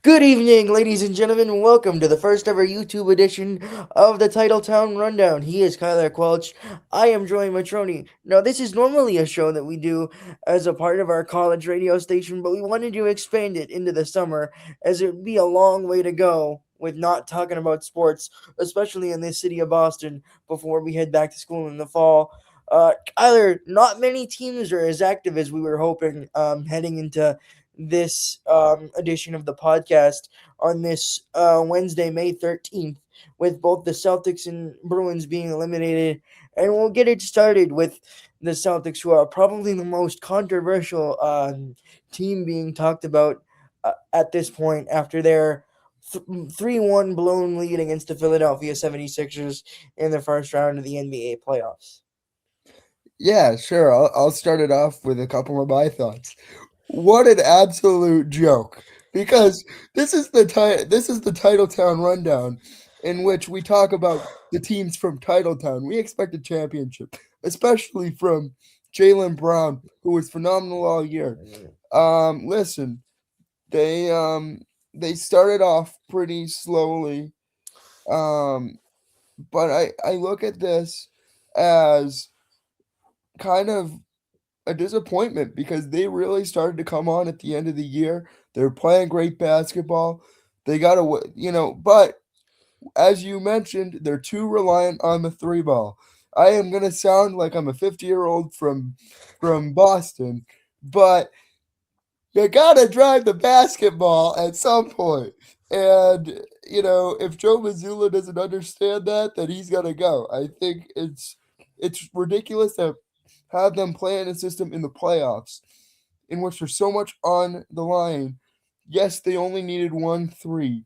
Good evening, ladies and gentlemen. Welcome to the first ever YouTube edition of the TitleTown Rundown. He is Quelch. I am joined Motroni. Now, this is normally a show that we do as a part of our college radio station, but we wanted to expand it into the summer as it would be a long way to go with not talking about sports, especially in this city of Boston, before we head back to school in the fall. Kyler, not many teams are as active as we were hoping heading into this edition of the podcast on this Wednesday, May 13th, with both the Celtics and Bruins being eliminated. And we'll get it started with the Celtics, who are probably the most controversial team being talked about at this point after their 3-1 blown lead against the Philadelphia 76ers in the first round of the NBA playoffs. Yeah, sure. I'll start it off with a couple of my thoughts. What an absolute joke! Because this is the Titletown Rundown, in which we talk about the teams from Titletown. We expect a championship, especially from Jalen Brown, who was phenomenal all year. Listen, they started off pretty slowly, um, but I look at this as kind of a disappointment because they really started to come on at the end of the year. They're playing great basketball. They got to, but as you mentioned, they're too reliant on the three ball. I am gonna sound like I'm a 50-year-old from Boston, but you gotta drive the basketball at some point. And if Joe Mazzulla doesn't understand that, then he's gonna go. I think it's ridiculous to have them play in a system in the playoffs in which there's so much on the line. Yes, they only needed 1-3,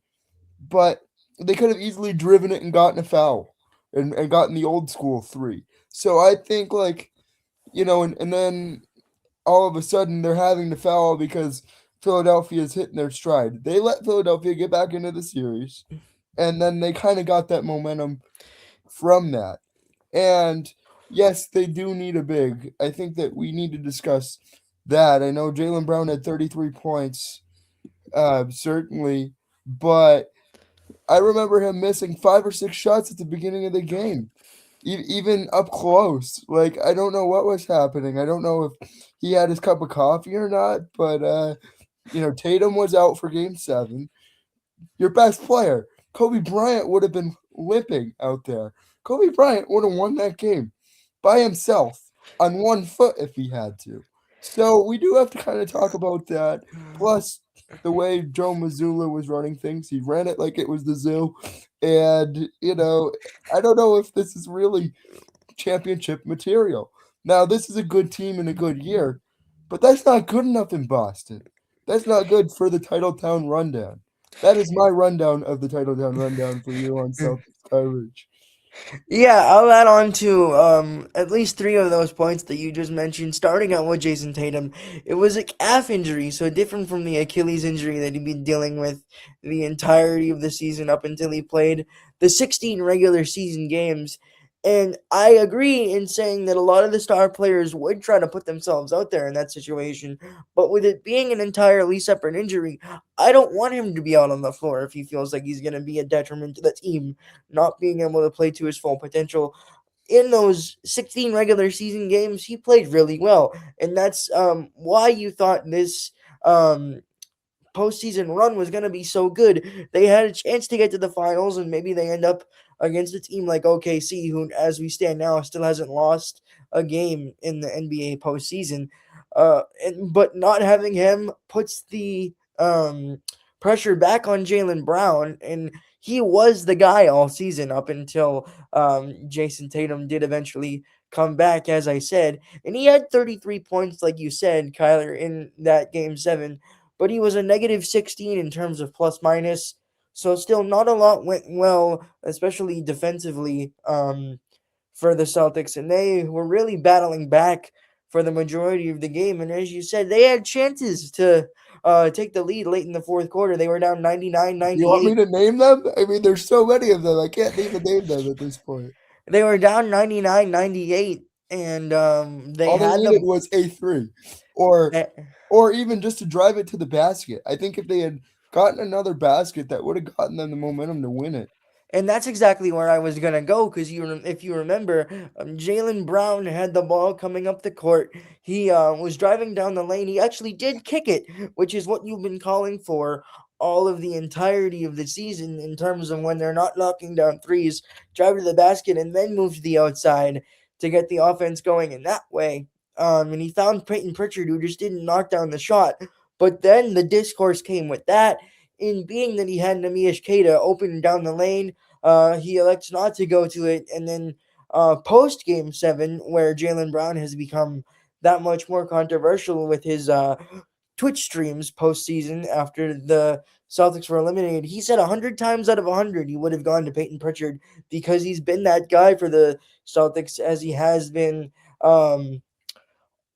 but they could have easily driven it and gotten a foul and gotten the old school three. So I think, and then all of a sudden they're having to foul because Philadelphia is hitting their stride. They let Philadelphia get back into the series, and then they kind of got that momentum from that. And yes, they do need a big. I think that we need to discuss that. I know Jalen Brown had 33 points, certainly, but I remember him missing 5 or 6 shots at the beginning of the game, even up close. Like, I don't know what was happening. I don't know if he had his cup of coffee or not, but Tatum was out for Game 7. Your best player, Kobe Bryant, would have been limping out there. Kobe Bryant would have won that game by himself on one foot if he had to. So we do have to kind of talk about that. Plus, the way Joe Mazzulla was running things, he ran it like it was the zoo. And, I don't know if this is really championship material. Now, this is a good team in a good year, but that's not good enough in Boston. That's not good for the Titletown Rundown. That is my rundown of the Titletown Rundown for you on Celtics coverage. Yeah, I'll add on to at least three of those points that you just mentioned. Starting out with Jason Tatum, it was a calf injury, so different from the Achilles injury that he'd been dealing with the entirety of the season up until he played the 16 regular season games. And I agree in saying that a lot of the star players would try to put themselves out there in that situation, but with it being an entirely separate injury, I don't want him to be out on the floor if he feels like he's going to be a detriment to the team not being able to play to his full potential. In those 16 regular season games, he played really well, and that's why you thought this postseason run was going to be so good. They had a chance to get to the finals, and maybe they end up against a team like OKC, who, as we stand now, still hasn't lost a game in the NBA postseason. But not having him puts the pressure back on Jalen Brown, and he was the guy all season up until Jason Tatum did eventually come back, as I said, and he had 33 points, like you said, Kyler, in that game 7, but he was a negative 16 in terms of plus minus. So still not a lot went well, especially defensively, for the Celtics, and they were really battling back for the majority of the game. And as you said, they had chances to take the lead late in the fourth quarter. They were down 99, You want me 98. to name them? I mean, there's so many of them. I can't even name them at this point. They were down 99, 98, and they All they had needed them. was a three, or eh, or even just to drive it to the basket. I think if they had gotten another basket that would have gotten them the momentum to win it. And that's exactly where I was gonna go, because if you remember, Jalen Brown had the ball coming up the court. He was driving down the lane. He actually did kick it, which is what you've been calling for all of the entirety of the season in terms of when they're not knocking down threes, drive to the basket, and then move to the outside to get the offense going in that way. And he found Peyton Pritchard, who just didn't knock down the shot. But then the discourse came with that, in being that he had Namish Keita open down the lane. He elects not to go to it, and then post Game 7, where Jalen Brown has become that much more controversial with his Twitch streams postseason after the Celtics were eliminated, he said 100 times out of 100 he would have gone to Peyton Pritchard, because he's been that guy for the Celtics, as he has been um,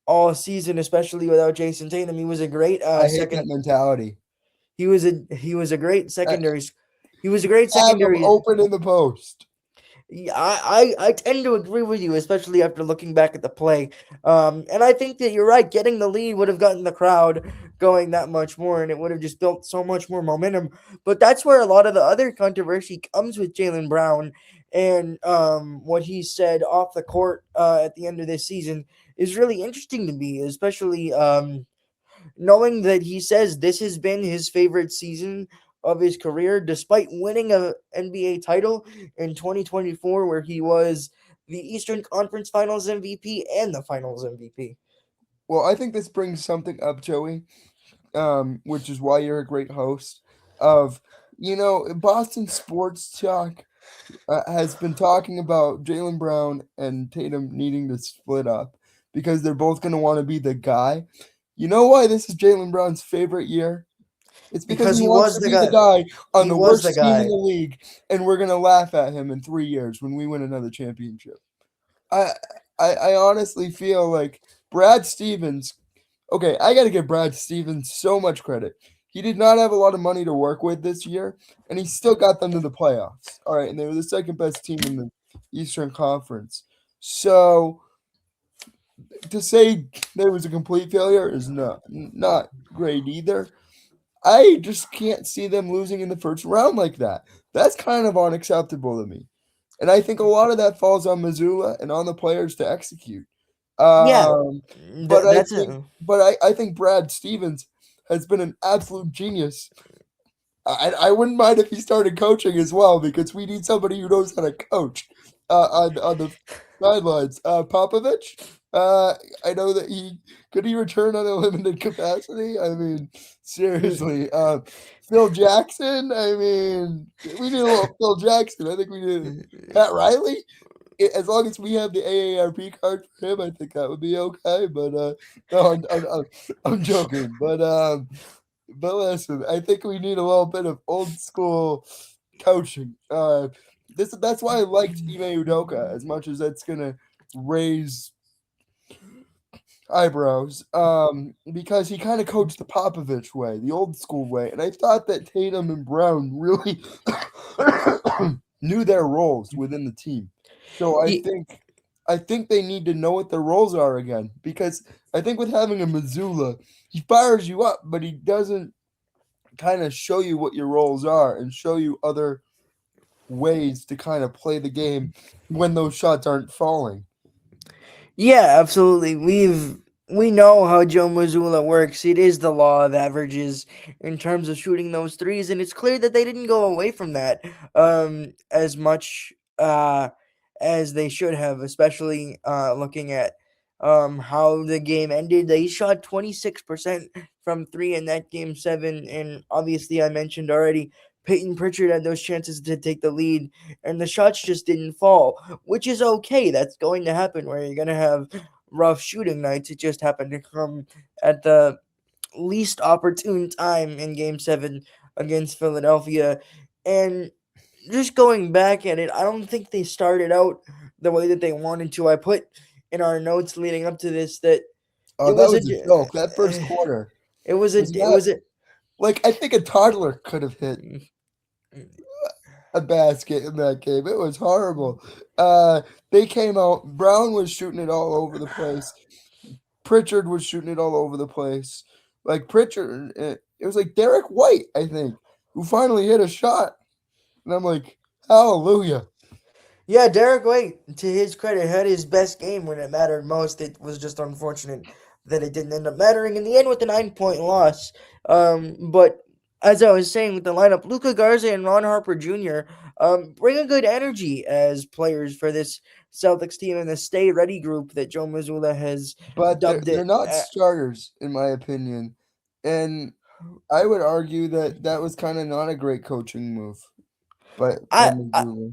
all season, especially without Jason Tatum. He was a great I hate that second. mentality. He was a great Uh, secondary. He was a great Have them secondary. open in the post. Yeah, I tend to agree with you, especially after looking back at the play. And I think that you're right. Getting the lead would have gotten the crowd going that much more, and it would have just built so much more momentum. But that's where a lot of the other controversy comes with Jalen Brown, and what he said off the court at the end of this season is really interesting to me, especially knowing that he says this has been his favorite season of his career, despite winning a NBA title in 2024, where he was the Eastern Conference Finals MVP and the Finals MVP. Well, I think this brings something up, Joey, which is why you're a great host. Of Boston sports talk has been talking about Jalen Brown and Tatum needing to split up because they're both going to want to be the guy. You know why this is Jalen Brown's favorite year? It's because Because he he wants was to the be the guy. guy on He the was the worst team in guy. the league, and we're gonna laugh at him in 3 years when we win another championship. I I honestly feel like Brad Stevens. Okay, I got to give Brad Stevens so much credit. He did not have a lot of money to work with this year, and he still got them to the playoffs. All right, and they were the second best team in the Eastern Conference. So to say there was a complete failure is not great either. I just can't see them losing in the first round like that. That's kind of unacceptable to me. And I think a lot of that falls on Missoula and on the players to execute. Yeah, But I that's think it. but I think Brad Stevens has been an absolute genius. I wouldn't mind if he started coaching as well because we need somebody who knows how to coach on the sidelines. Popovich, I know that he could he return on a limited capacity. I mean, seriously. Phil Jackson. I mean, we need a little Phil Jackson. I think we need Pat Riley. As long as we have the AARP card for him, I think that would be okay. But no, I'm joking. But listen, I think we need a little bit of old school coaching. That's why I liked Ime Udoka as much as that's gonna raise eyebrows. Because he kind of coached the Popovich way, the old school way, and I thought that Tatum and Brown really knew their roles within the team. So Ye- I think they need to know what their roles are again because I think with having a Missoula, he fires you up, but he doesn't kind of show you what your roles are and show you other ways to kind of play the game when those shots aren't falling. Yeah, absolutely. We know how Joe Mazzulla works. It is the law of averages in terms of shooting those threes, and it's clear that they didn't go away from that as much as they should have, especially looking at how the game ended. They shot 26% from three in that game 7, and obviously I mentioned already Peyton Pritchard had those chances to take the lead, and the shots just didn't fall, which is okay. That's going to happen where you're going to have rough shooting nights. It just happened to come at the least opportune time in Game 7 against Philadelphia. And just going back at it, I don't think they started out the way that they wanted to. I put in our notes leading up to this that Oh, it that was a was a joke. That first quarter was it not was a like I think a toddler could have hit a basket in that game. It was horrible. They came out. Brown was shooting it all over the place. Pritchard was shooting it all over the place. Like Pritchard, it was like Derek White, I think, who finally hit a shot, and I'm like, hallelujah. Yeah, Derek White, to his credit, had his best game when it mattered most. It was just unfortunate that it didn't end up mattering in the end with the 9 point loss. But as I was saying with the lineup, Luca Garza and Ron Harper Jr. Bring a good energy as players for this Celtics team and the Stay Ready group that Joe Mazzulla has But dubbed they're it. not starters in my opinion, and I would argue that that was kind of not a great coaching move by I, I Missoula.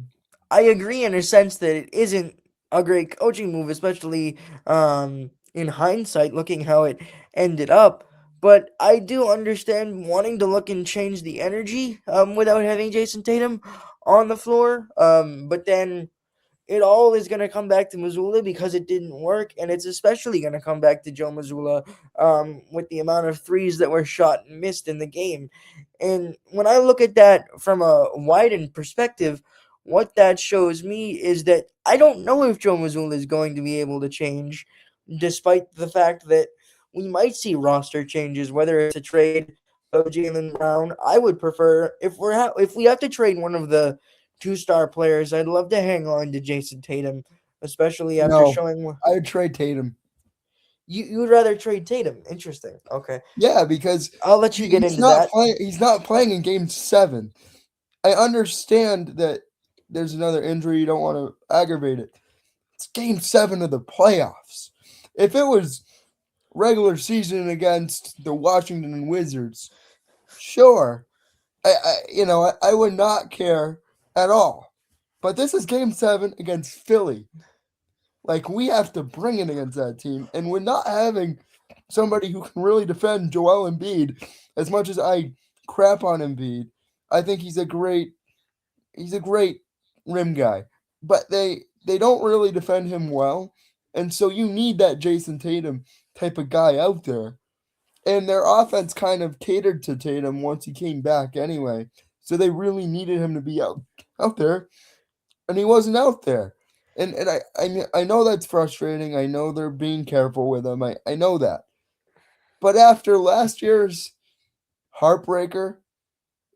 I agree in a sense that it isn't a great coaching move, especially in hindsight, looking how it ended up. But I do understand wanting to look and change the energy without having Jason Tatum on the floor. But then it all is going to come back to Missoula because it didn't work, and it's especially going to come back to Joe Missoula with the amount of threes that were shot and missed in the game. And when I look at that from a widened perspective, what that shows me is that I don't know if Joe Missoula is going to be able to change, despite the fact that we might see roster changes, whether it's a trade of Jalen Brown. I would prefer if we have to trade one of the two-star players. I'd love to hang on to Jason Tatum, especially after No, showing I would trade Tatum. you would rather trade Tatum. Interesting. Okay, Yeah, because I'll let you get he's into not that. playing. He's not playing in Game 7. I understand that there's another injury. You don't want to aggravate it. It's Game 7 of the playoffs. If it was regular season against the Washington Wizards, sure, I would not care at all. But this is Game 7 against Philly. Like we have to bring it against that team, and we're not having somebody who can really defend Joel Embiid. As much as I crap on Embiid, I think he's a great rim guy, but they don't really defend him well, and so you need that Jason Tatum type of guy out there. And their offense kind of catered to Tatum once he came back anyway, so they really needed him to be out there, and he wasn't out there. And I know that's frustrating. I know they're being careful with him. I know that. But after last year's heartbreaker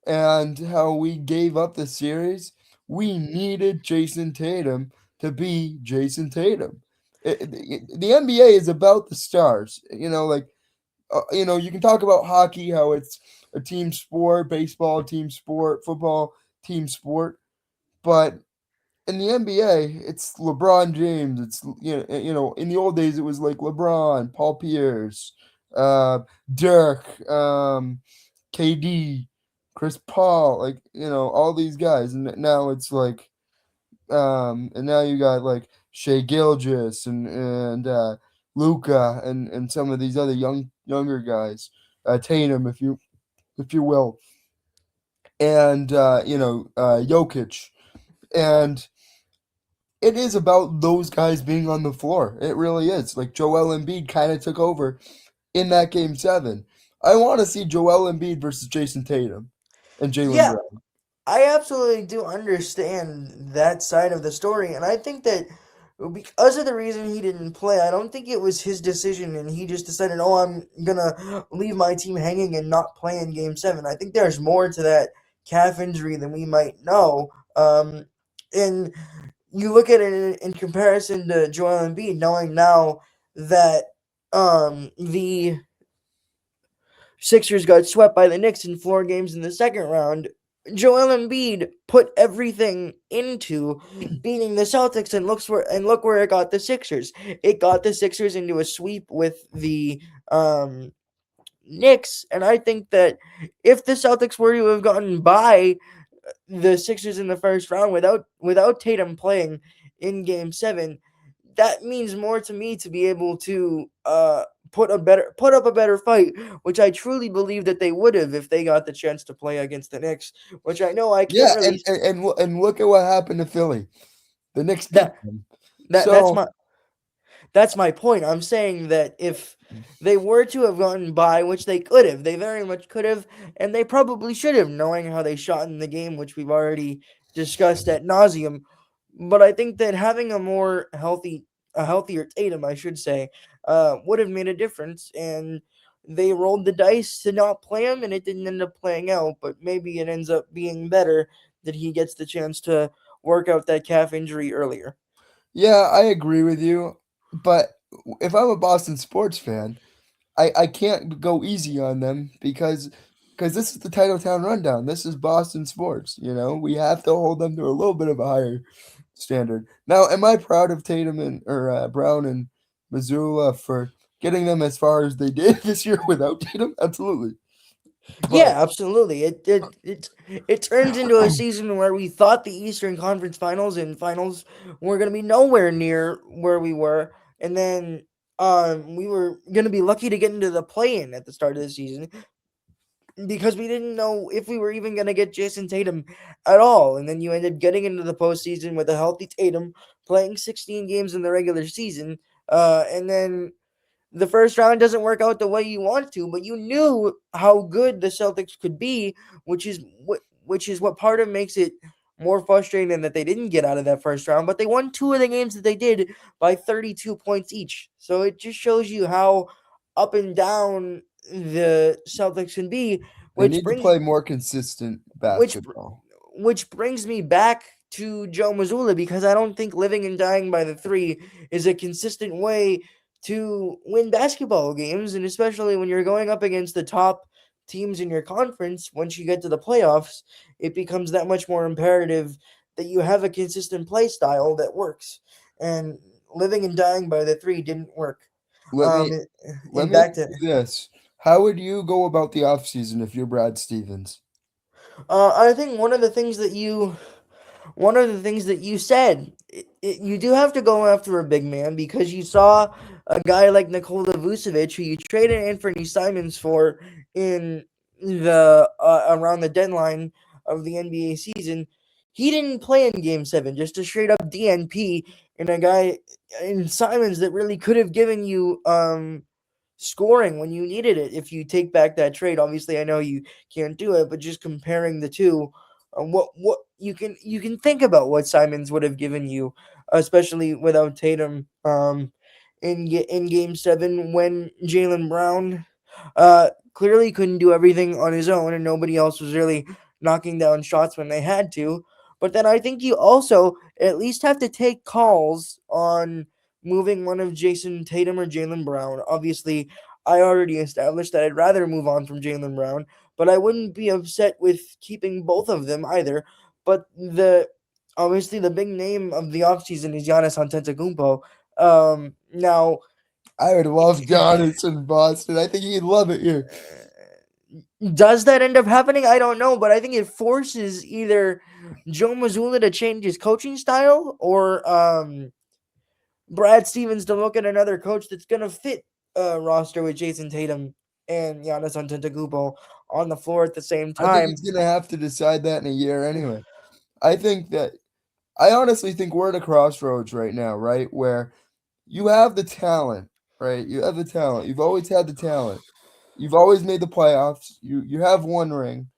and how we gave up the series, we needed Jason Tatum to be Jason Tatum. The NBA is about the stars. You can talk about hockey, how it's a team sport, baseball, team sport, football, team sport. But in the NBA, it's LeBron James. It's in the old days it was like LeBron, Paul Pierce, uh, Dirk, KD, Chris Paul, like all these guys, and now it's like, and now you got like Shea Gilgis and Luca and some of these other younger guys, Tatum, if you will, and Jokic, and it is about those guys being on the floor. It really is. Like Joel Embiid kind of took over in that Game 7. I want to see Joel Embiid versus Jason Tatum and Jalen Yeah, Brown. I absolutely do understand that side of the story, and I think that because of the reason he didn't play, I don't think it was his decision and he just decided, oh, I'm gonna leave my team hanging and not play in Game 7. I think there's more to that calf injury than we might know. And you look at it in comparison to Joel Embiid, knowing now that the Sixers got swept by the Knicks in 4 games in the second round. Joel Embiid put everything into beating the Celtics, and look where it got the Sixers. It got the Sixers into a sweep with the Knicks, and I think that if the Celtics were to have gotten by the Sixers in the first round without Tatum playing in Game 7, that means more to me to be able to put up a better fight, which I truly believe that they would have if they got the chance to play against the Knicks, which I know I can't Yeah, really and look at what happened to Philly. The Knicks beat that them. that that's So my point. I'm saying that if they were to have gotten by, which they could have, they very much could have, and they probably should have, knowing how they shot in the game, which we've already discussed at nauseum. But I think that having a healthier Tatum, I should say, would have made a difference. And they rolled the dice to not play him, and it didn't end up playing out. But maybe it ends up being better that he gets the chance to work out that calf injury earlier. Yeah, I agree with you, but if I'm a Boston sports fan, I can't go easy on them because this is the Titletown Rundown. This is Boston sports. We have to hold them to a little bit of a higher standard. Now, am I proud of Tatum and or Brown and Missoula for getting them as far as they did this year without Tatum? Absolutely, but Yeah, absolutely. It turns into a season where we thought the Eastern Conference Finals and Finals were going to be nowhere near where we were, and then we were going to be lucky to get into the play-in at the start of the season because we didn't know if we were even going to get Jason Tatum at all, and then you ended getting into the postseason with a healthy Tatum playing 16 games in the regular season, and then the first round doesn't work out the way you want to, but you knew how good the Celtics could be, which is what part of makes it more frustrating that they didn't get out of that first round, but they won two of the games that they did by 32 points each. So it just shows you how up and down the Celtics can be, they which need to brings play more consistent which basketball. which brings me back to Joe Mazzulla because I don't think living and dying by the three is a consistent way to win basketball games, and especially when you're going up against the top teams in your conference. Once you get to the playoffs, it becomes that much more imperative that you have a consistent play style that works. And living and dying by the three didn't work. Let Um, me let and me ask back to you this: how would you go about the offseason if you're Brad Stevens? I think one of the things that you said, you do have to go after a big man because you saw a guy like Nikola Vucevic, who you traded Anthony Simons for in the around the deadline of the NBA season. He didn't play in Game 7, just a straight up DNP, and a guy in Simons that really could have given you scoring when you needed it if you take back that trade. Obviously, I know you can't do it, but just comparing the two, what you can think about what Simons would have given you, especially without Tatum. In Game 7 when Jalen Brown clearly couldn't do everything on his own, and nobody else was really knocking down shots when they had to. But then I think you also at least have to take calls on moving one of Jason Tatum or Jalen Brown. Obviously, I already established that I'd rather move on from Jalen Brown, but I wouldn't be upset with keeping both of them either. But obviously the big name of the offseason is Giannis Antetokounmpo. Now I would love Giannis in Boston. I think he'd love it here. does that end up happening? I don't know, but I think it forces either Joe Mazzulla to change his coaching style or Brad Stevens to look at another coach that's gonna fit a roster with Jason Tatum and Giannis Antetokounmpo on the floor at the same I think time. he's gonna have to decide that in a year anyway. I think that I honestly think we're at a crossroads right now, right? Where you have the talent, right? You have the talent. You've always had the talent. You've always made the playoffs. You have one ring.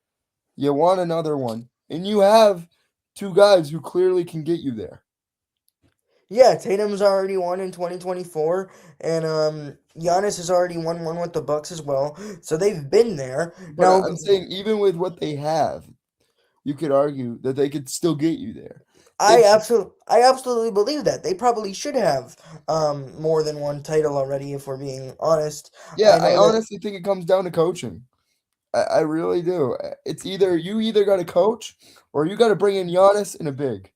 You want another one. And you have two guys who clearly can get you there. Yeah, Tatum's already won in 2024, and Giannis has already won one with the Bucks as well. So they've been there. But Now, I'm saying even with what they have, you could argue that they could still get you there. It's I absolutely believe that they probably should have more than one title already. If we're being honest, yeah, I I know that. honestly think it comes down to coaching. I really do. It's either got to coach or you got to bring in Giannis and a big.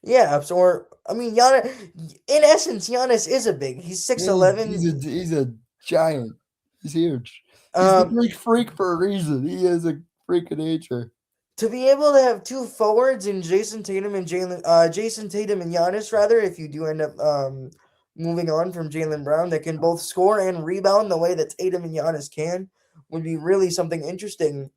Yeah, so I mean, Giannis. In essence, Giannis is a big. He's six And eleven. he's a giant. He's huge. He's the Um, Greek freak for a reason. He is a freak of nature. to be able to have two forwards in Jason Tatum and Giannis, rather, if you do end up moving on from Jalen Brown, that can both score and rebound the way that Tatum and Giannis can, would be really something interesting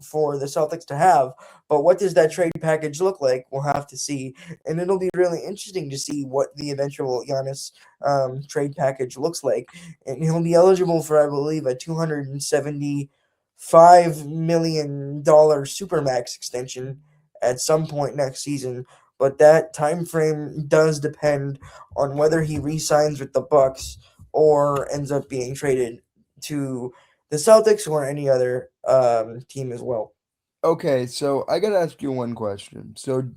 for the Celtics to have. But what does that trade package look like? We'll have to see, and it'll be really interesting to see what the eventual Giannis trade package looks like. And he'll be eligible for, I believe, a 275 million dollar supermax extension at some point next season, but that time frame does depend on whether he re-signs with the Bucks or ends up being traded to the Celtics or any other team as well. Okay, so I gotta ask you one question. So,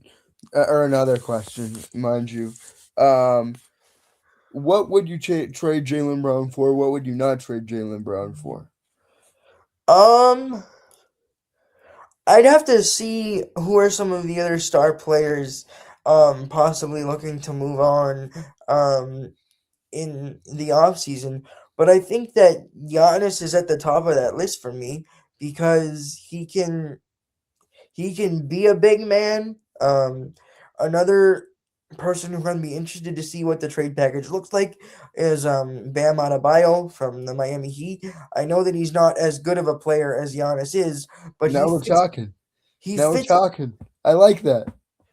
or another question, mind you. Um, what would you trade Jalen Brown for? What would you not trade Jalen Brown for? Um, I'd have to see who are some of the other star players possibly looking to move on in the off season. But I think that Giannis is at the top of that list for me because he can be a big man. Another person who can be interested to see what the trade package looks like is Bam Adebayo from the Miami Heat. I know that he's not as good of a player as Giannis is, but Now we're talking. he Now we're fits talking. I like that.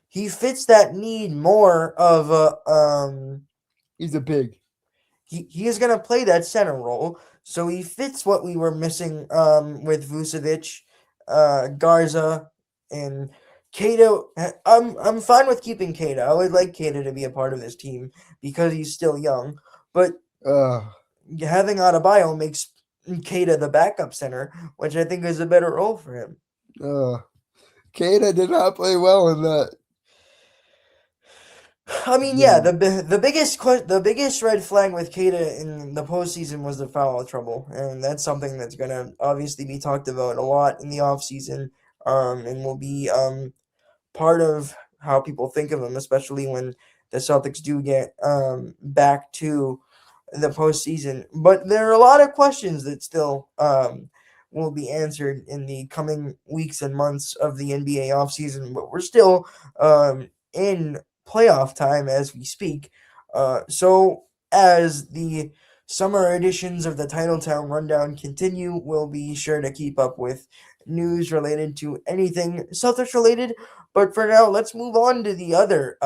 he fits that need more of a He's a big. he is going to play that center role, so he fits what we were missing with Vucevic, Garza, and Kato. I'm fine with keeping Kato. I would like Kato to be a part of this team because he's still young, but Uh, having Adebayo makes Kato the backup center, which I think is a better role for him. uh. Kada did not play well in that I mean, yeah, game. the biggest red flag with Kada in the postseason was the foul trouble, and that's something that's gonna obviously be talked about a lot in the offseason, and will be part of how people think of him, especially when the Celtics do get back to the postseason. But there are a lot of questions that still will be answered in the coming weeks and months of the NBA offseason. But we're still in playoff time as we speak. So as the summer editions of the Titletown Rundown continue, we'll be sure to keep up with news related to anything Celtics related. But for now, let's move on to the other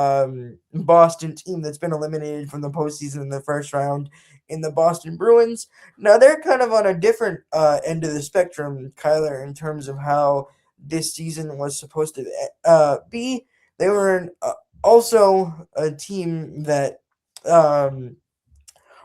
Boston team that's been eliminated from the postseason in the first round in the Boston Bruins. Now, they're kind of on a different end of the spectrum, Kyler, in terms of how this season was supposed to be. They were also a team that um,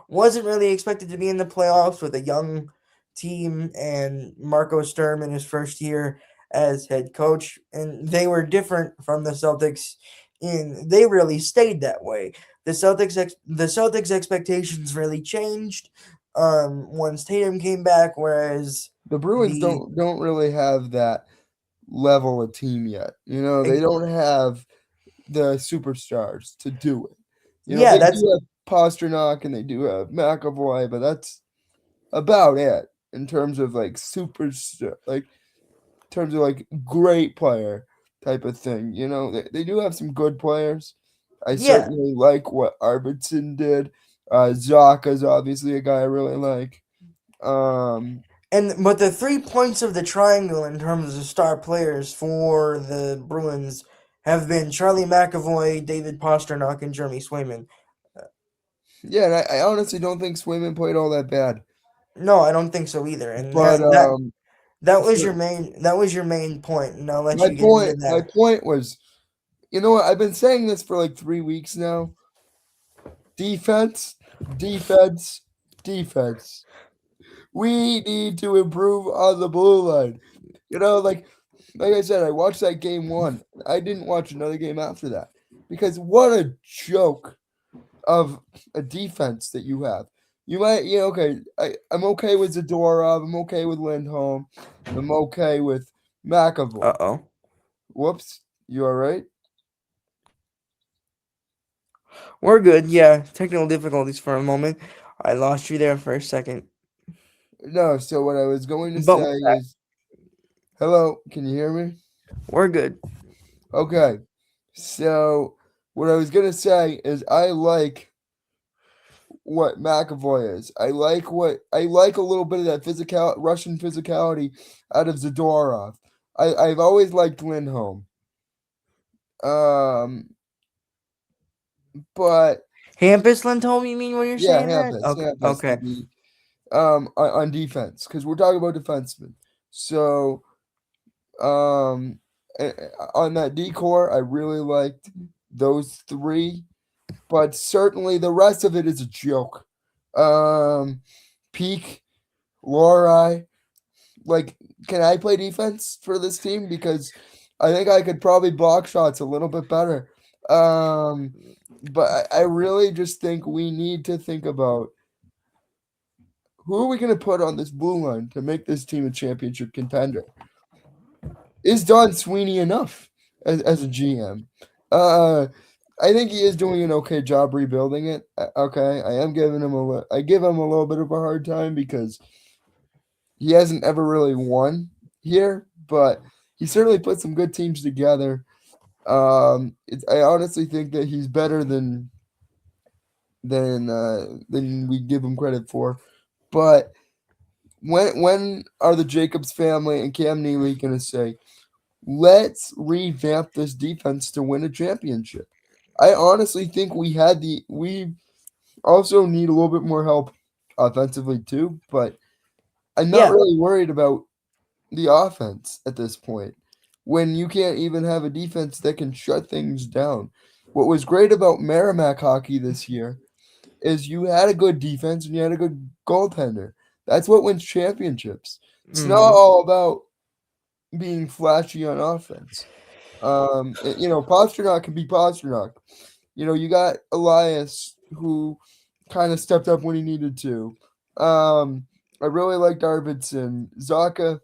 wasn't really expected to be in the playoffs with a young team and Marco Sturm in his first year as head coach. And they were different from the Celtics in they really stayed that way. The Celtics expectations really changed once Tatum came back, whereas The Bruins the don't really have that level of team yet. You know, they ex- don't have the superstars to do it. You know, yeah, they that's do have Pasternak and they do have McAvoy, but that's about it in terms of like superstar, like in terms of like great player type of thing. You know, they do have some good players. I yeah. certainly like what Arvidsson did. Zaka's obviously a guy I really like. Um, And but the 3 points of the triangle in terms of star players for the Bruins have been Charlie McAvoy, David Pasternak, and Jeremy Swayman. yeah, and I honestly don't think Swayman played all that bad. No, I don't think so either. And But that was your main point, and I'll let my you get into my that. point was, you know what? I've been saying this for like 3 weeks now. Defense, defense, defense. We need to improve on the blue line. You know, like I said, I watched that game one. I didn't watch another game after that because what a joke of a defense that you have. You might, okay. I'm okay with Zadorov. I'm okay with Lindholm. I'm okay with Uh McAvoy. oh. Whoops, you all right? We're good. Yeah, technical difficulties for a moment. I lost you there for a second, No. So what I was going to but say is, hello. Can you hear me? we're good. Okay. So what I was gonna say is I like what McAvoy is. I like a little bit of that Russian physicality out of Zadorov. I've always liked Lindholm. Um, but Hampus Lindholm, you mean when you're yeah, saying that? Hampus, Okay. Hampus to Okay. be on defense because we're talking about defensemen. So on that decor, I really liked those three, but certainly the rest of it is a joke. Um, Peak Lori, like, can I play defense for this team? Because I think I could probably block shots a little bit better. Um, but I really just think we need to think about who are we going to put on this blue line to make this team a championship contender. Is Don Sweeney enough as a GM? Uh, I think he is doing an okay job rebuilding it. Okay, I am giving him I give him a little bit of a hard time because he hasn't ever really won here, but he certainly put some good teams together. I honestly think that he's better than we give him credit for. But when are the Jacobs family and Cam Neely going to say, let's revamp this defense to win a championship? I honestly think we also need a little bit more help offensively too, but I'm not Yeah. really worried about the offense at this point when you can't even have a defense that can shut things down. What was great about Merrimack hockey this year is you had a good defense and you had a good goaltender. That's what wins championships. It's not Hmm. all about being flashy on offense. Pasternak can be Pasternak. You got Elias who kind of stepped up when he needed to. I really liked Arvidsson. Zaka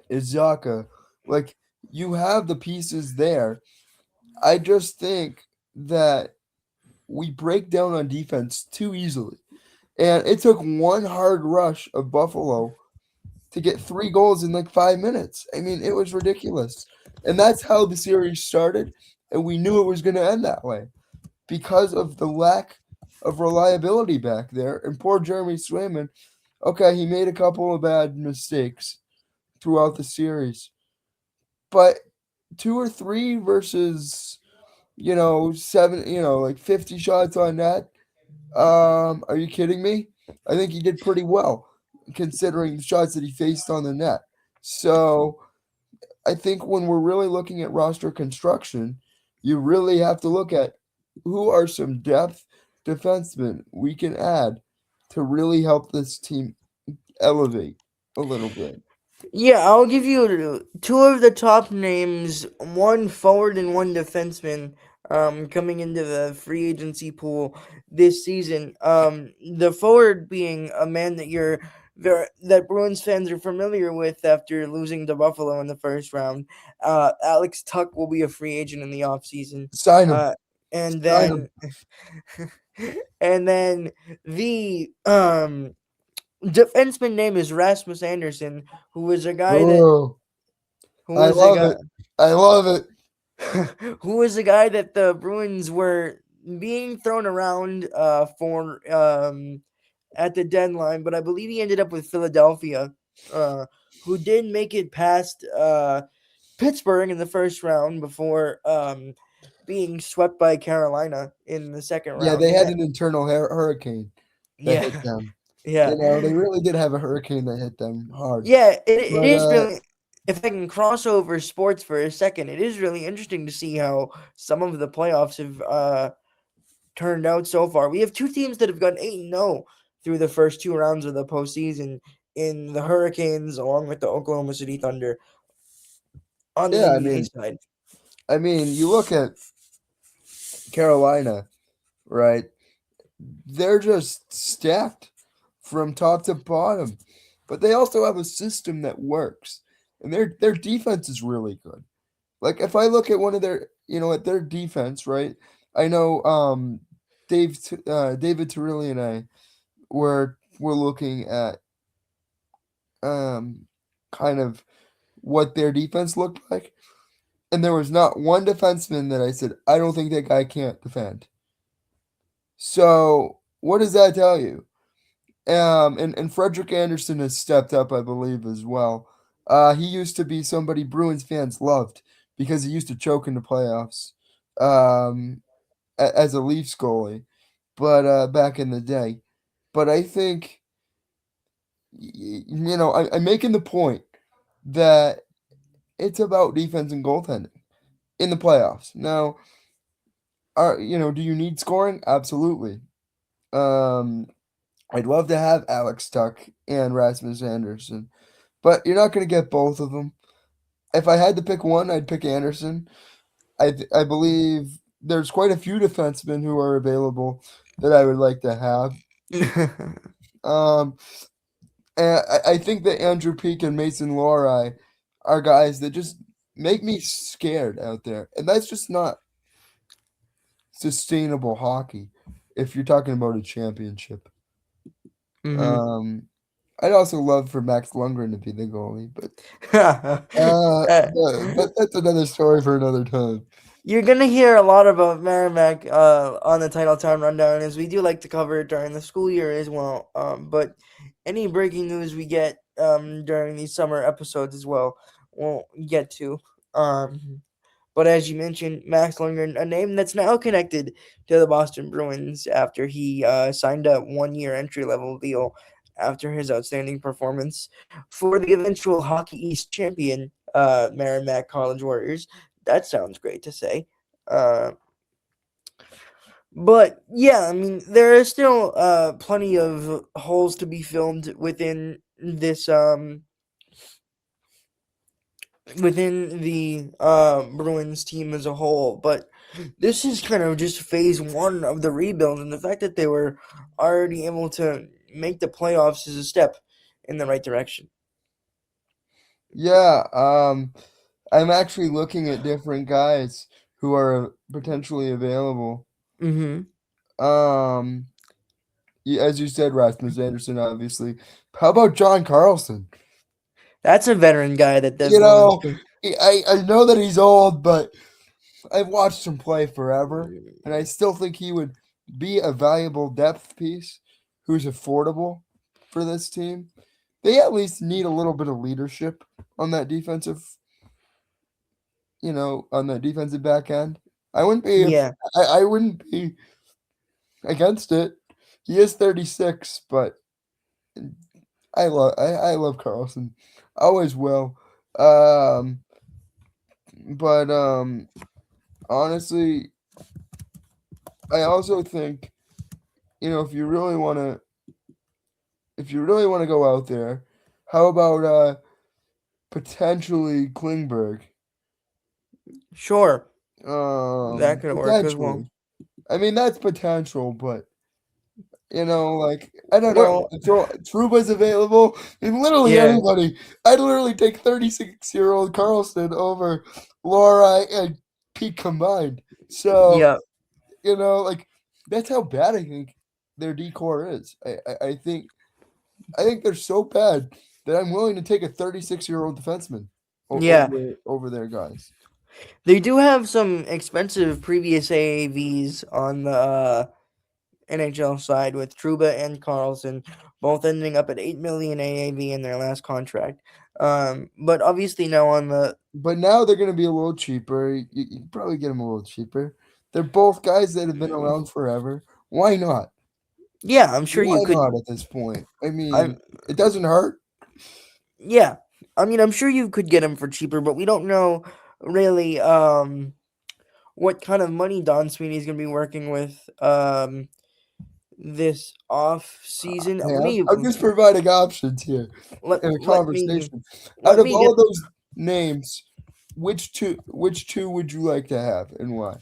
is Zaka. Like, you have the pieces there. I just think that we break down on defense too easily. And it took one hard rush of Buffalo to get 3 goals in like 5 minutes. I mean, it was ridiculous. And that's how the series started. And we knew it was going to end that way because of the lack of reliability back there. And poor Jeremy Swayman, okay, he made a couple of bad mistakes throughout the series. But two or three versus, seven, like 50 shots on net. Are you kidding me? I think he did pretty well considering the shots that he faced on the net. So I think when we're really looking at roster construction, you really have to look at who are some depth defensemen we can add to really help this team elevate a little bit. Yeah, I'll give you two of the top names, one forward and one defenseman, coming into the free agency pool this season. The forward being a man that Bruins fans are familiar with after losing to Buffalo in the first round. Alex Tuck will be a free agent in the offseason. Sign him. Uh, and Sign him. then and then the defenseman name is Rasmus Anderson, who is a guy that Oh, who I was a love guy it. I love it. who was a guy that the Bruins were being thrown around for at the deadline, but I believe he ended up with Philadelphia, who did make it past Pittsburgh in the first round before being swept by Carolina in the second Yeah, round. they had an internal hurricane that hit Yeah, them. yeah. They really did have a hurricane that hit them hard. Yeah, it But is really. If I can cross over sports for a second, it is really interesting to see how some of the playoffs have turned out so far. We have two teams that have gone 8-0 through the first two rounds of the postseason in the Hurricanes, along with the Oklahoma City Thunder on the yeah, NBA side. you look at Carolina, right? They're just stacked from top to bottom. But they also have a system that works. And their defense is really good. Like, if I look at one of their, at their defense, right? I know David Turilli and I were looking at um kind of what their defense looked like, and there was not one defenseman that I said, I don't think that guy can't defend. So what does that tell you? And Frederick Anderson has stepped up, I believe, as well. He used to be somebody Bruins fans loved because he used to choke in the playoffs um, as a Leafs goalie, but back in the day. But I think, I'm making the point that it's about defense and goaltending in the playoffs. Now, do you need scoring? Absolutely. Um, I'd love to have Alex Tuck and Rasmus Anderson, but you're not going to get both of them. If I had to pick one, I'd pick Anderson. I believe there's quite a few defensemen who are available that I would like to have. Um, and I think that Andrew Peak and Mason Lohrei are guys that just make me scared out there, and that's just not sustainable hockey. If you're talking about a championship, hmm um, I'd also love for Max Lundgren to be the goalie, Uh, but that's another story for another time. You're gonna hear a lot about Merrimack on the Titletown Rundown, as we do like to cover it during the school year as well. But any breaking news we get during these summer episodes as well, we'll get to. But as you mentioned, Max Lundgren, a name that's now connected to the Boston Bruins after he signed a 1 year entry level deal after his outstanding performance for the eventual Hockey East champion Merrimack College Warriors. That sounds great to say. Uh, but yeah, I mean, there are still plenty of holes to be filled within the Bruins team as a whole. But this is kind of just phase one of the rebuild, and the fact that they were already able to make the playoffs is a step in the right direction. Yeah, I'm actually looking at different guys who are potentially available. Mm-hmm. Um, as you said, Rasmus Anderson, obviously. How about John Carlson? That's a veteran guy that You definitely needs know, to. I know that he's old, but I've watched him play forever, and I still think he would be a valuable depth piece who's affordable for this team. They at least need a little bit of leadership on that on that defensive back end. I wouldn't be if Yeah, I wouldn't be against it. He is 36, but I love Carlson. Always will. Um but honestly, I also think, if you really want to go out there, how about potentially Klingberg? sure, that could work as well. Potentially. I mean, that's potential, but like I don't We're, know. Truba's available, and literally yeah, anybody. I'd literally take 36-year-old Carlson over Laura and Pete combined. So yeah, like that's how bad I think their decor is. I think they're so bad that I'm willing to take a 36-year-old defenseman yeah. over their guys. They do have some expensive previous AAVs on the NHL side with Truba and Carlson, both ending up at 8 million AAV in their last contract. But obviously now on the But now they're going to be a little cheaper. You can probably get them a little cheaper. They're both guys that have been around forever. Why not? yeah, I'm sure you Why could. not at this point? I I'm mean, it doesn't hurt. yeah. I mean, I'm sure you could get them for cheaper, but we don't know really what kind of money Don Sweeney's gonna be working with this off season. Hey, Let me I'm just providing options here let in a let me conversation. Out let of me all get of those names, which two would you like to have and why?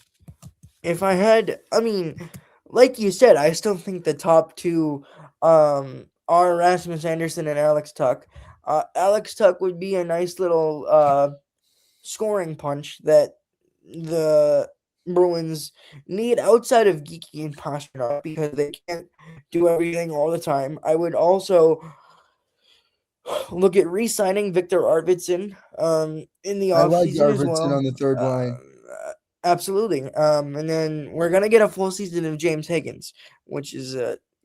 if I had, I mean, like you said, I still think the top two are Rasmus Anderson and Alex Tuck. Alex Tuck would be a nice little scoring punch that the Bruins need outside of Geeky and Pastrnak because they can't do everything all the time. I would also look at re-signing Victor Arvidsson in the I like offseason as Arvidsson well. on the third line. Absolutely. And then we're gonna get a full season of James Higgins, which is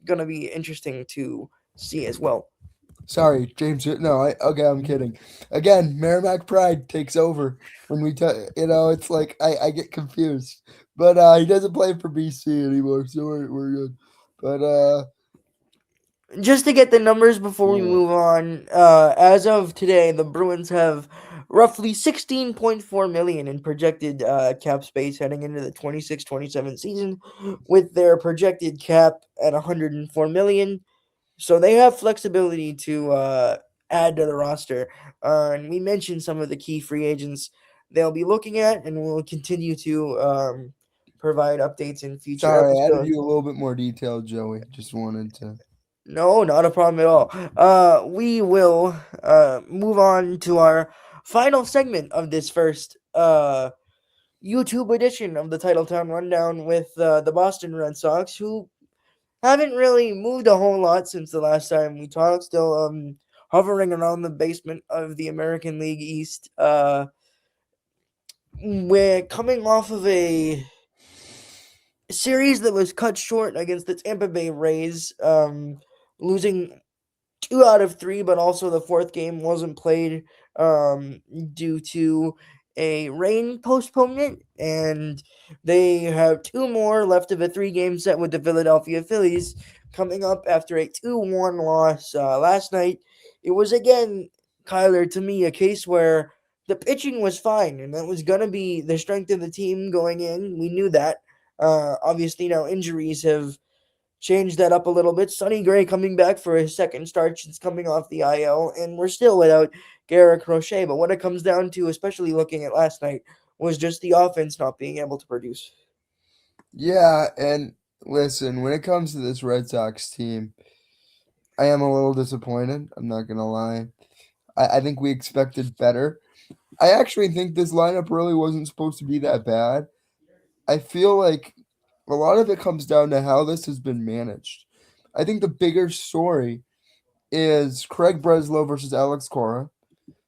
gonna be interesting to see as well. Sorry, James. No, okay, I'm kidding. Again, Merrimack pride takes over when it's like I get confused. But he doesn't play for BC anymore, so we're good. But Just to get the numbers before we yeah. move on, as of today, the Bruins have roughly 16.4 million in projected cap space heading into the 26-27 season, with their projected cap at 104 million. So they have flexibility to add to the roster. And we mentioned some of the key free agents they'll be looking at, and we'll continue to provide updates in future Sorry, I added episodes. you a little bit more detail, Joey. Just wanted to. No, not a problem at all. We will move on to our final segment of this first YouTube edition of the Titletown Rundown with the Boston Red Sox, who haven't really moved a whole lot since the last time we talked. Still hovering around the basement of the American League East. We're coming off of a series that was cut short against the Tampa Bay Rays, losing 2 out of 3, but also the fourth game wasn't played due to a rain postponement, and they have two more left of a 3 game set with the Philadelphia Phillies coming up after a 2-1 loss last night. It was again, Kyler, to me, a case where the pitching was fine, and that was going to be the strength of the team going in. We knew that. Obviously, now injuries have change that up a little bit. Sonny Gray coming back for his second start since coming off the IL, and we're still without Garrett Crochet. But what it comes down to, especially looking at last night, was just the offense not being able to produce. Yeah, and listen, when it comes to this Red Sox team, I am a little disappointed. I'm not gonna lie. I think we expected better. I actually think this lineup really wasn't supposed to be that bad. I feel like a lot of it comes down to how this has been managed. I think the bigger story is Craig Breslow versus Alex Cora.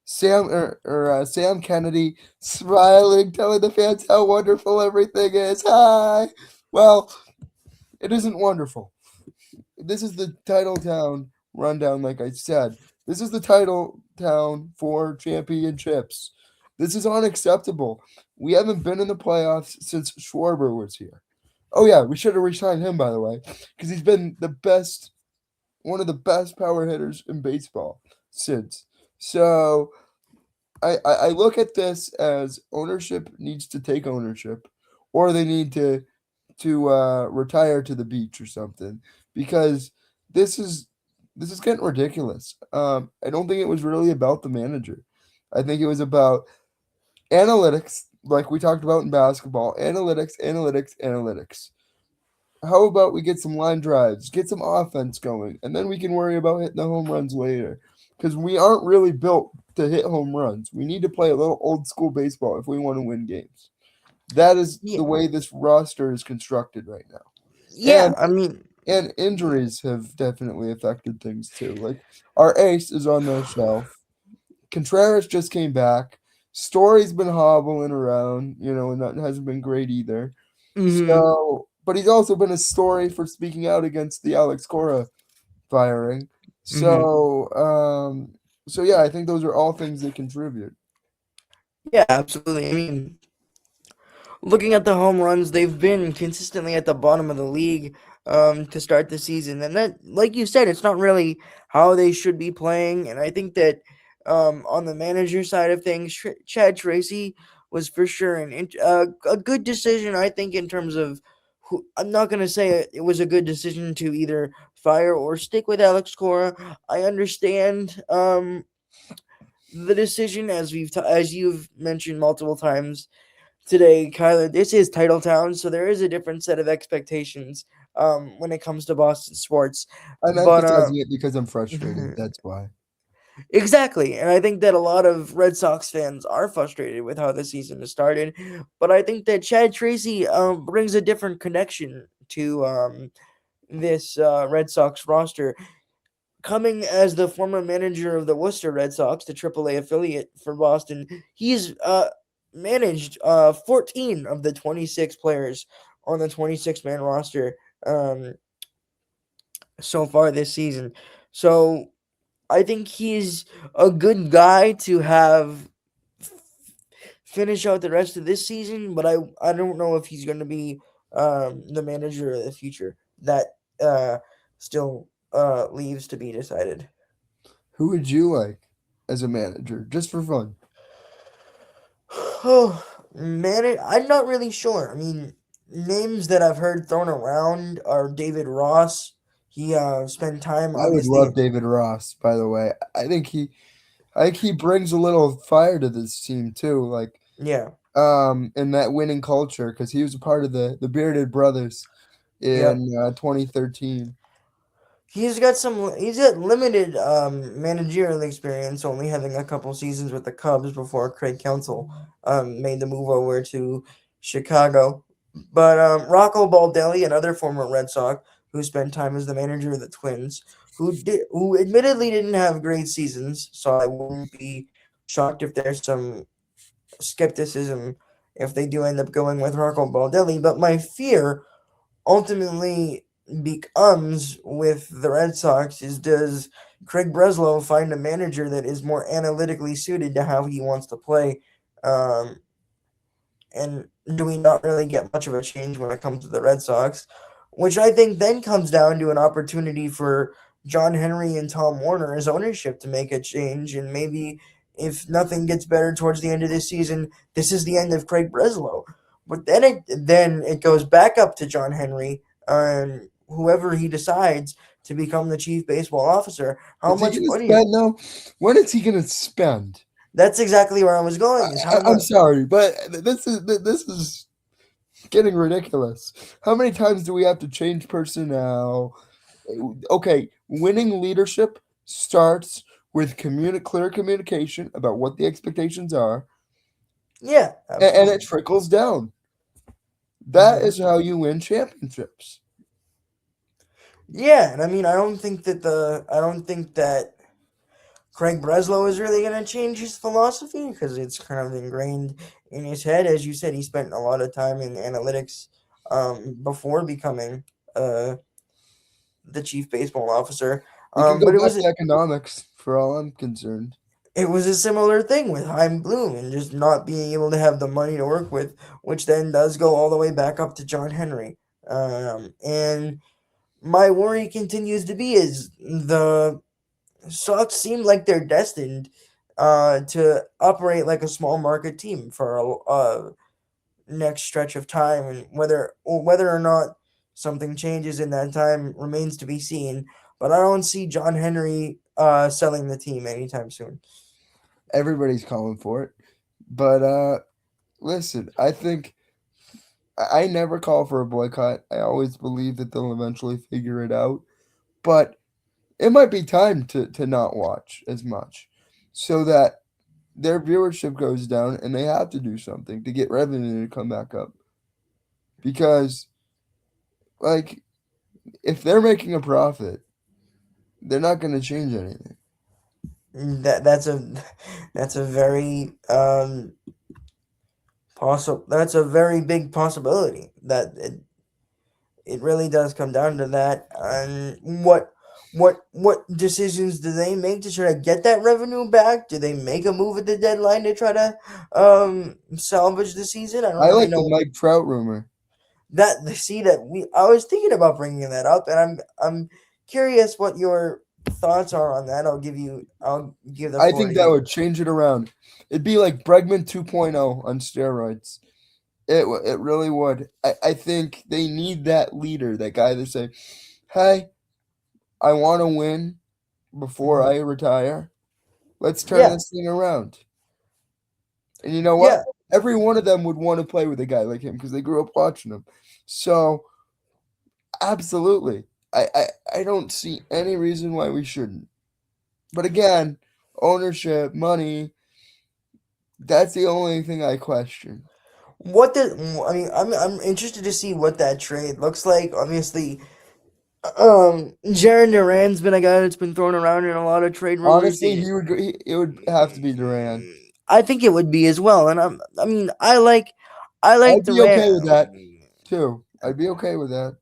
Sam Kennedy smiling, telling the fans how wonderful everything is. Hi. Well, it isn't wonderful. This is the title town rundown, like I said. This is the title town for championships. This is unacceptable. We haven't been in the playoffs since Schwarber was here. Oh yeah, we should have re-signed him, by the way, because he's been the best, one of the best power hitters in baseball since. So I look at this as ownership needs to take ownership, or they need to retire to the beach or something, because this is this is getting ridiculous. I don't think it was really about the manager. I think it was about analytics, like we talked about in basketball. Analytics, analytics, analytics. How about we get some line drives, get some offense going, and then we can worry about hitting the home runs later. Because we aren't really built to hit home runs. We need to play a little old school baseball if we want to win games. That is Yeah, the way this roster is constructed right now. yeah. And I mean, and injuries have definitely affected things too. Like our ace is on the shelf. Contreras just came back. Story's been hobbling around, and that hasn't been great either. mm-hmm, So, but he's also been a story for speaking out against the Alex Cora firing. mm-hmm. So yeah, I think those are all things that contribute. Yeah, absolutely. I mean, looking at the home runs, they've been consistently at the bottom of the league to start the season, and that, like you said, it's not really how they should be playing. And I think that on the manager side of things, Chad Tracy was for sure a good decision. I think in terms of who, I'm not gonna say it was a good decision to either fire or stick with Alex Cora. I understand the decision, as as you've mentioned multiple times today, Kyler. This is Titletown, so there is a different set of expectations when it comes to Boston sports. I'm But emphasizing it because I'm frustrated. That's why. exactly, and I think that a lot of Red Sox fans are frustrated with how the season has started. But I think that Chad Tracy brings a different connection to this Red Sox roster. Coming as the former manager of the Worcester Red Sox, the AAA affiliate for Boston, he's managed 14 of the 26 players on the 26-man roster so far this season. So I think he's a good guy to have finish out the rest of this season, but I don't know if he's going to be the manager of the future. That uh, still leaves to be decided. Who would you like as a manager, just for fun? Oh, man, I'm not really sure. I mean, names that I've heard thrown around are David Ross, He spent time I would obviously. love David Ross, by the way. I think he brings a little fire to this team too, like Yeah. in that winning culture because he was a part of the Bearded Brothers Yep. in 2013. He's got limited managerial experience, only having a couple seasons with the Cubs before Craig Counsell made the move over to Chicago. But Rocco Baldelli, another former Red Sox who spent time as the manager of the Twins, who admittedly didn't have great seasons, so I wouldn't be shocked if there's some skepticism if they do end up going with Rocco Baldelli. But my fear ultimately becomes with the Red Sox is, does Craig Breslow find a manager that is more analytically suited to how he wants to play? Um, and do we not really get much of a change when it comes to the Red Sox? Which I think then comes down to an opportunity for John Henry and Tom Warner as ownership to make a change, and maybe if nothing gets better towards the end of this season, this is the end of Craig Breslow. But then it goes back up to John Henry and whoever he decides to become the chief baseball officer. How Is he much gonna money? spend though? When is he gonna spend? That's exactly where I was going. Is how I'm much? sorry, but this is getting ridiculous. How many times do we have to change personnel? Okay, winning leadership starts with clear communication about what the expectations are, Yeah, and it absolutely. trickles down. That Hmm. is how you win championships. Yeah, and I mean, I don't think that Craig Breslow is really going to change his philosophy because it's kind of ingrained in his head. As you said, he spent a lot of time in analytics before becoming uh, the chief baseball officer. He could go But back to economics for all I'm concerned. it was a similar thing with Heim Bloom and just not being able to have the money to work with, which then does go all the way back up to John Henry. And my worry continues to be is the Sox seem like they're destined to operate like a small market team for a next stretch of time, and whether or not something changes in that time remains to be seen. But I don't see John Henry selling the team anytime soon. Everybody's calling for it. But listen, I think I never call for a boycott. I always believe that they'll eventually figure it out. But it might be time to not watch as much so that their viewership goes down and they have to do something to get revenue to come back up. Because, like, if they're making a profit, they're not going to change anything. That's a that's a very possible that's a very big possibility that it really does come down to that. And what decisions do they make to try to get that revenue back? Do they make a move at the deadline to try to salvage the season? I don't I really like the know Mike Trout rumor. that. See that we I was thinking about bringing that up, and I'm curious what your thoughts are on that. I'll give the I floor to think that you. would change it around. It'd be like Bregman 2.0 on steroids. It really would. I think they need that leader, that guy that say, "Hey, I want to win before Hmm. I retire. Let's turn Yeah, this thing around." And you know what? yeah. Every one of them would want to play with a guy like him because they grew up watching him. So, absolutely. I don't see any reason why we shouldn't. But again, ownership, money, that's the only thing I question. What the I mean, I'm interested to see what that trade looks like. Obviously, Jaron Duran's been a guy that's been thrown around in a lot of trade rumors. Honestly, it would have to be Duran. I think it would be as well, and I mean, I like I'd be Duran. okay with that too. I'd be okay with that.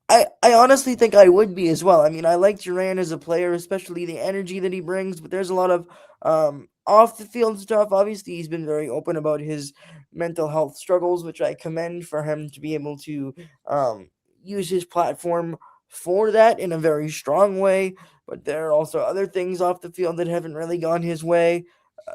I honestly think I would be as well. I mean, I like Duran as a player, especially the energy that he brings, but there's a lot of off the field stuff. Obviously, he's been very open about his mental health struggles, which I commend for him to be able to use his platform for that in a very strong way. But there are also other things off the field that haven't really gone his way.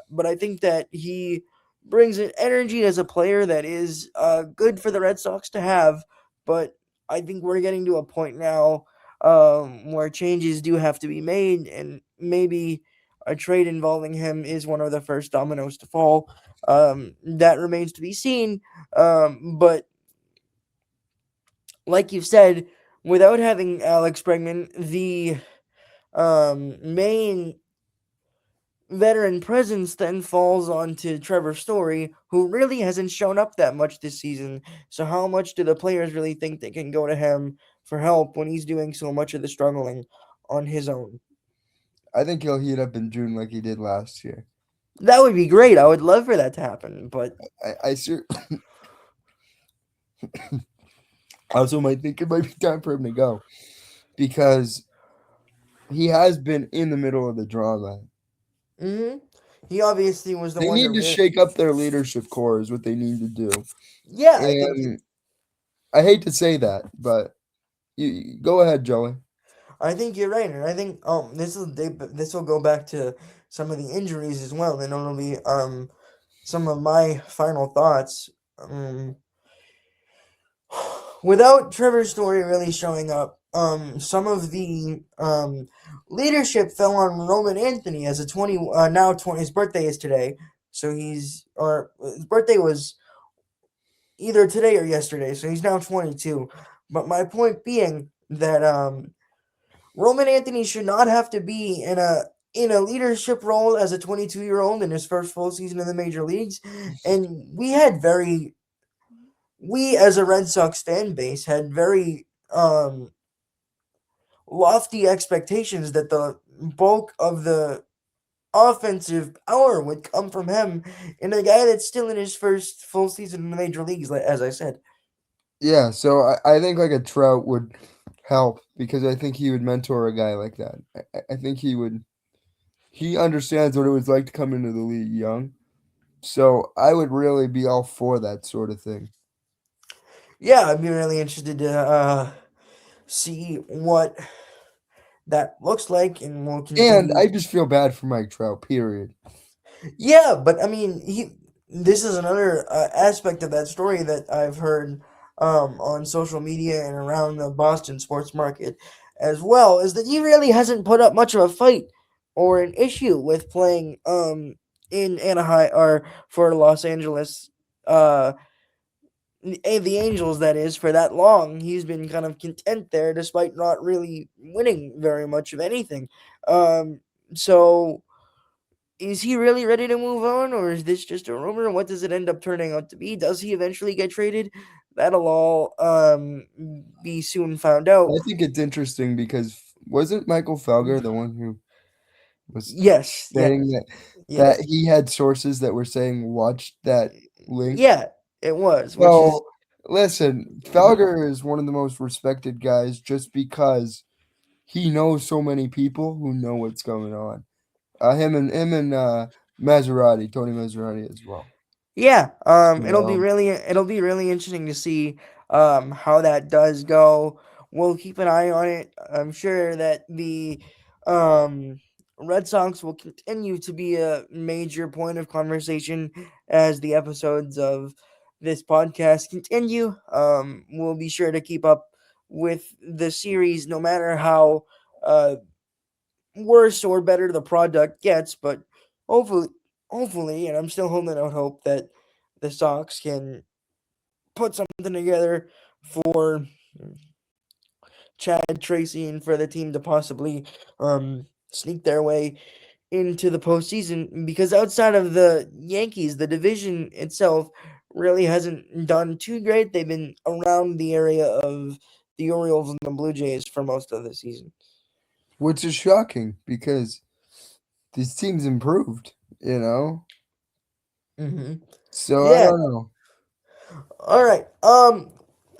But I think that he brings an energy as a player that is good for the Red Sox to have. But I think we're getting to a point now. where changes do have to be made, and maybe a trade involving him is one of the first dominoes to fall. That remains to be seen. But like you've said, without having Alex Bregman, the main veteran presence then falls onto Trevor Story, who really hasn't shown up that much this season. So, how much do the players really think they can go to him for help when he's doing so much of the struggling on his own? I think he'll heat up in June like he did last year. That would be great. I would love for that to happen. But I also might think it might be time for him to go because he has been in the middle of the drama. hmm he obviously was the They one to need to really. shake up their leadership core is what they need to do. Yeah, I think And I hate to say that, but go ahead, Joey. you're right, and I think this will go back to some of the injuries as well, and it'll be some of my final thoughts. Um, Without Trevor Story really showing up, some of the leadership fell on Roman Anthony as a 20 now 20. His birthday is today, so his birthday was either today or yesterday, so he's now 22. But my point being that Roman Anthony should not have to be in a leadership role as a 22-year-old in his first full season in the major leagues, and we as a Red Sox fan base had very lofty expectations that the bulk of the offensive power would come from him, and a guy that's still in his first full season in the major leagues, as I said. Yeah, so I think like a Trout would help because I think he would mentor a guy like that. I think he would. He understands what it was like to come into the league young. So I would really be all for that sort of thing. Yeah, I'd be really interested to see what that looks like, and we'll And continue. I just feel bad for Mike Trout, period. Yeah, but I mean, he. This is another aspect of that story that I've heard on social media and around the Boston sports market as well, is that he really hasn't put up much of a fight or an issue with playing in Anaheim or for Los Angeles, uh, the Angels. That is, for that long, he's been kind of content there, despite not really winning very much of anything. So is he really ready to move on, or is this just a rumor? What does it end up turning out to be? Does he eventually get traded? That'll all be soon found out. I think it's interesting because wasn't Michael Felger the one who was Yes, saying yes, that yes. he had sources that were saying watch that link? Yeah, it was, which is So listen, Felger is one of the most respected guys just because he knows so many people who know what's going on. Him and Maserati, Tony Maserati as well. yeah. So, It'll be really interesting to see how that does go. We'll keep an eye on it. I'm sure that the um Red Sox will continue to be a major point of conversation as the episodes of this podcast continue. We'll be sure to keep up with the series no matter how uh worse or better the product gets, but hopefully, and I'm still holding out hope that the Sox can put something together for Chad Tracy and for the team to possibly sneak their way into the postseason. Because outside of the Yankees, the division itself really hasn't done too great. They've been around the area of the Orioles and the Blue Jays for most of the season. which is shocking because these teams improved, you know? hmm So I Yeah, don't know. all right.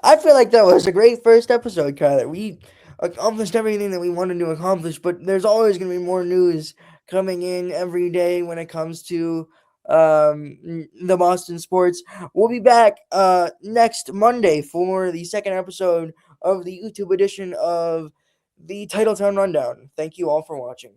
I feel like that was a great first episode, Kyler. We accomplished everything that we wanted to accomplish, but there's always going to be more news coming in every day when it comes to the Boston sports. We'll be back next Monday for the second episode of the YouTube edition of the Titletown Rundown. Thank you all for watching.